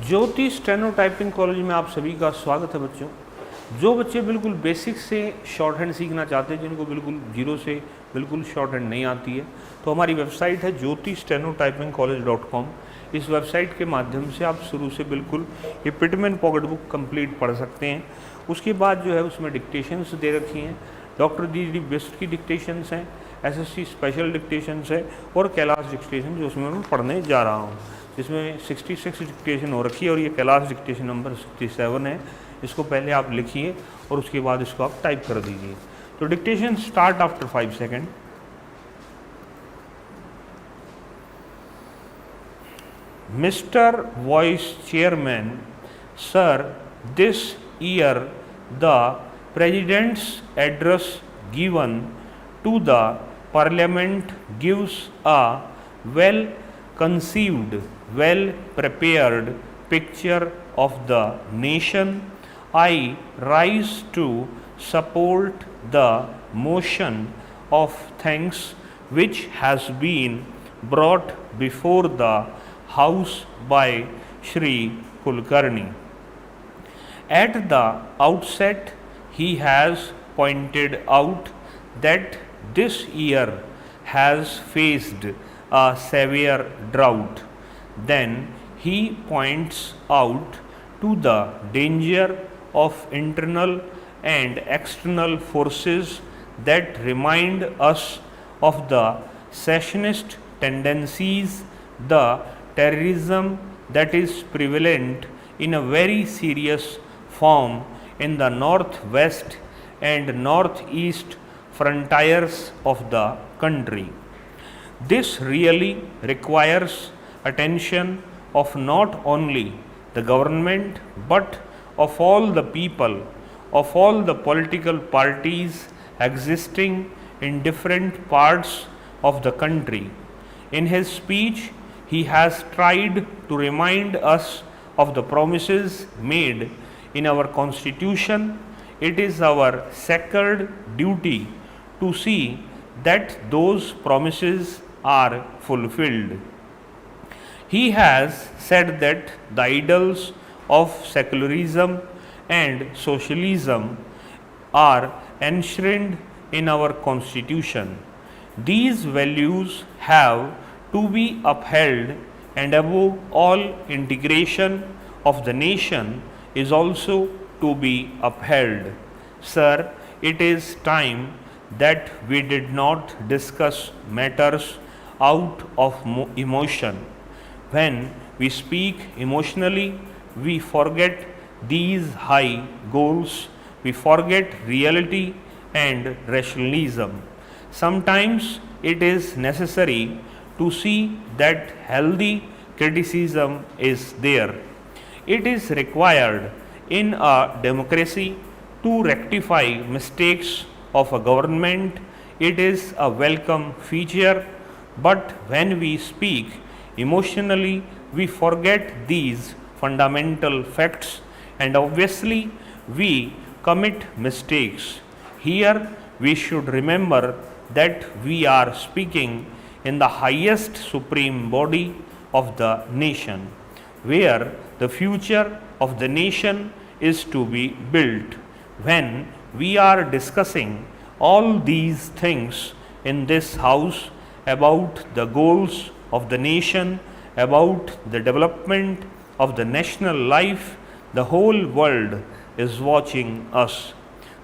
ज्योति steno typing college में आप सभी का स्वागत है बच्चों। जो बच्चे बिल्कुल बेसिक से शॉर्ट हैंड सीखना चाहते हैं, जिनको बिल्कुल जीरो से बिल्कुल शॉर्ट हैंड नहीं आती है, तो हमारी वेबसाइट है jyoti-steno-typing-college.com। इस वेबसाइट के माध्यम से आप शुरू से बिल्कुल ये पिटमैन पॉकेट बुक कंप्लीट पढ़ सकते हैं। उसके बाद जो है उसमें डिक्टेशंस दे रखी हैं, डॉक्टर डी बेस्ट की डिक्टेशंस हैं, एसएससी स्पेशल डिक्टेशंस है और कैलाश डिक्टेशन जो उसमें मैं पढ़ने जा रहा हूँ। इसमें 66 डिक्टेशन हो रखी है और ये कैलाश डिक्टेशन नंबर 67 है। इसको पहले आप लिखिए और उसके बाद इसको आप टाइप कर दीजिए। तो dictation start after 5 second. Mister vice chairman sir, this year the president's address given to the parliament gives a well conceived, well prepared picture of the nation. I rise to support the motion of thanks which has been brought before the house by Shri Kulkarni. At the outset, he has pointed out that this year has faced a severe drought. Then he points out to the danger of internal and external forces that remind us of the secessionist tendencies, the terrorism that is prevalent in a very serious form in the northwest and northeast frontiers of the country. This really requires attention of not only the government but of all the people, of all the political parties existing in different parts of the country. In his speech, he has tried to remind us of the promises made in our constitution. It is our sacred duty to see that those promises are fulfilled. He has said that the idols of secularism and socialism are enshrined in our constitution. These values have to be upheld, and above all, integration of the nation is also to be upheld. Sir, it is time that we did not discuss matters out of emotion. When we speak emotionally, we forget these high goals, we forget reality and rationalism. Sometimes it is necessary to see that healthy criticism is there. It is required in a democracy to rectify mistakes of a government. It is a welcome feature, but when we speak emotionally, we forget these fundamental facts and obviously we commit mistakes. Here we should remember that we are speaking in the highest supreme body of the nation, where the future of the nation is to be built. When we are discussing all these things in this house about the goals of the nation, about the development of the national life, the whole world is watching us.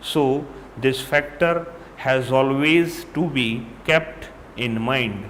So this factor has always to be kept in mind.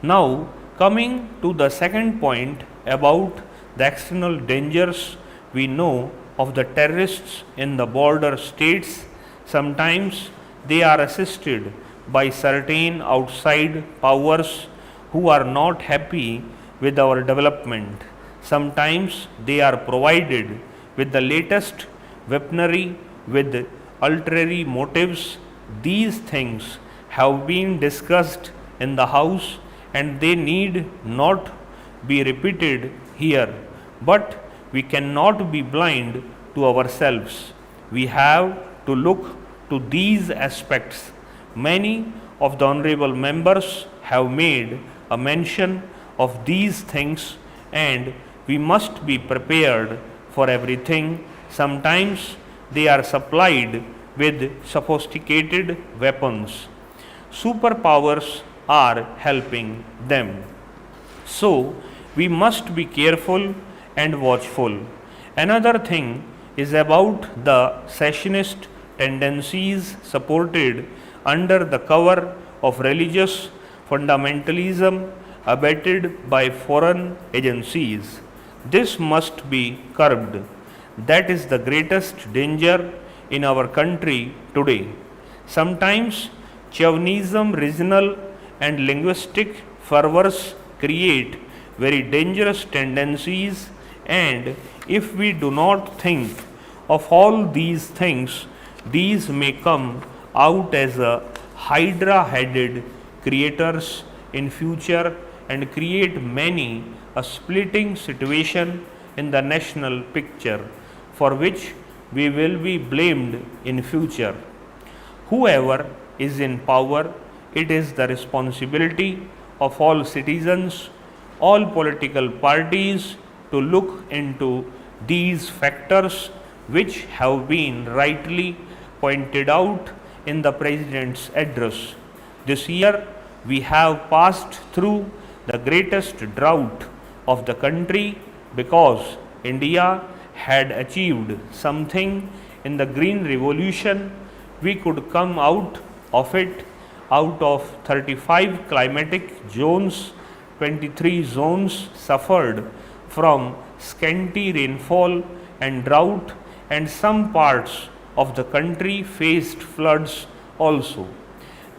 Now coming to the second point about the external dangers, we know of the terrorists in the border states. Sometimes they are assisted by certain outside powers who are not happy with our development. Sometimes they are provided with the latest weaponry with ulterior motives. These things have been discussed in the house and they need not be repeated here, but we cannot be blind to ourselves. We have to look to these aspects. Many of the honorable members have made a mention of these things and We must be prepared for everything. Sometimes they are supplied with sophisticated weapons. Superpowers are helping them. So we must be careful and watchful. Another thing is about the secessionist tendencies supported under the cover of religious fundamentalism abetted by foreign agencies. This must be curbed. That is the greatest danger in our country today. Sometimes chauvinism, regional and linguistic fervors create very dangerous tendencies, and if we do not think of all these things, these may come out as a hydra-headed creators in future and create many a splitting situation in the national picture, for which we will be blamed in future. Whoever is in power, it is the responsibility of all citizens, all political parties, to look into these factors which have been rightly pointed out in the President's address. This year we have passed through the greatest drought of the country because India had achieved something in the Green Revolution. We could come out of it. Out of 35 climatic zones, 23 zones suffered from scanty rainfall and drought, and some parts of the country faced floods also.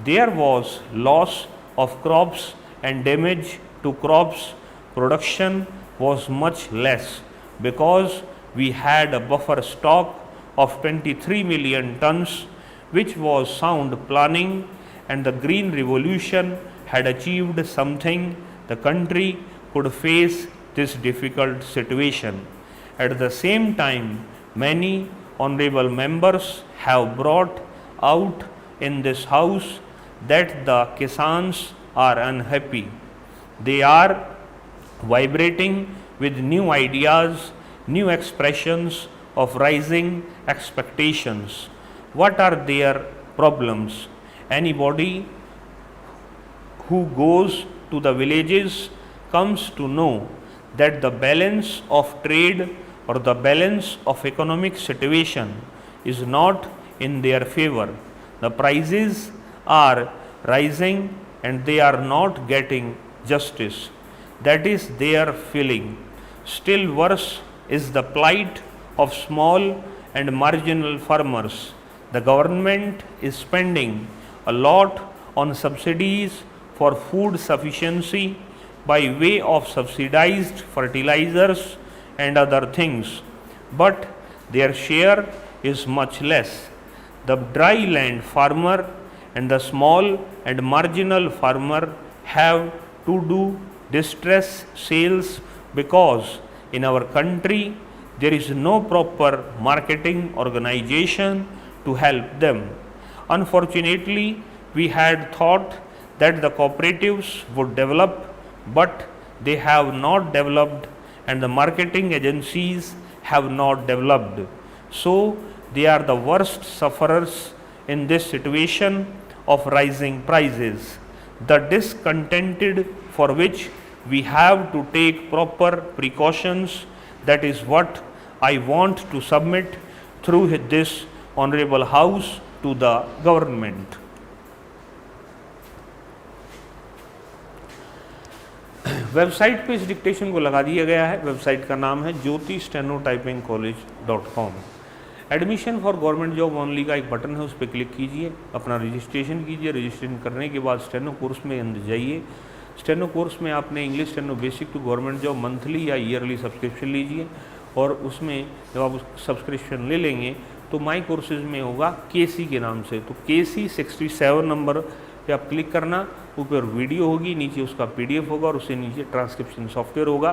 There was loss of crops and damage to crops. Production was much less because we had a buffer stock of 23 million tons, which was sound planning, and the Green Revolution had achieved something. The country could face this difficult situation. At the same time, many honorable members have brought out in this house that the Kisans are unhappy. They are vibrating with new ideas, new expressions of rising expectations. What are their problems? Anybody who goes to the villages comes to know that the balance of trade or the balance of economic situation is not in their favor. The prices are rising and they are not getting justice. That is their feeling. Still worse is the plight of small and marginal farmers. The government is spending a lot on subsidies for food sufficiency by way of subsidized fertilizers and other things, but their share is much less. The dry land farmer and the small and marginal farmer have to do distress sales because in our country there is no proper marketing organization to help them. Unfortunately, we had thought that the cooperatives would develop, but they have not developed and the marketing agencies have not developed. So they are the worst sufferers in this situation of rising prices. The discontented for which we have to take proper precautions, that is what I want to submit through this honorable house to the government. Website पे इस dictation को लगा दिया गया है। Website का नाम है Jyoti steno typing college dot com. Admission for government job only का एक बटन है, उस पर क्लिक कीजिए, अपना रजिस्ट्रेशन कीजिए। रजिस्ट्रेशन करने के बाद स्टेनो कोर्स में अंदर जाइए। स्टेनो कोर्स में आपने English steno basic to government job monthly या ईयरली सब्सक्रिप्शन लीजिए, और उसमें जब आप सब्सक्रिप्शन ले लेंगे तो माई कोर्सेज में होगा केसी के नाम से, तो केसी 67 नंबर पे आप क्लिक करना, ऊपर वीडियो होगी, नीचे उसका पीडीएफ होगा और उससे नीचे ट्रांसक्रिप्शन सॉफ्टवेयर होगा।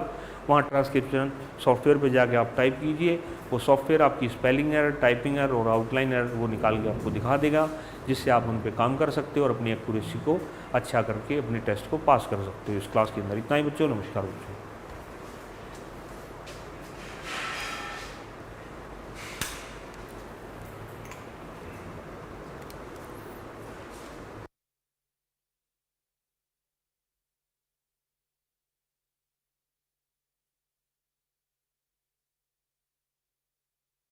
वहाँ ट्रांसक्रिप्शन सॉफ्टवेयर पे जाके आप टाइप कीजिए, वो सॉफ्टवेयर आपकी स्पेलिंग एरर, टाइपिंग एरर और आउटलाइन एरर वो निकाल के आपको दिखा देगा, जिससे आप उन पे काम कर सकते हो और अपनी एक्यूरेसी को अच्छा करके अपने टेस्ट को पास कर सकते हो। इस क्लास के अंदर इतना ही बच्चों। नमस्कार बच्चों।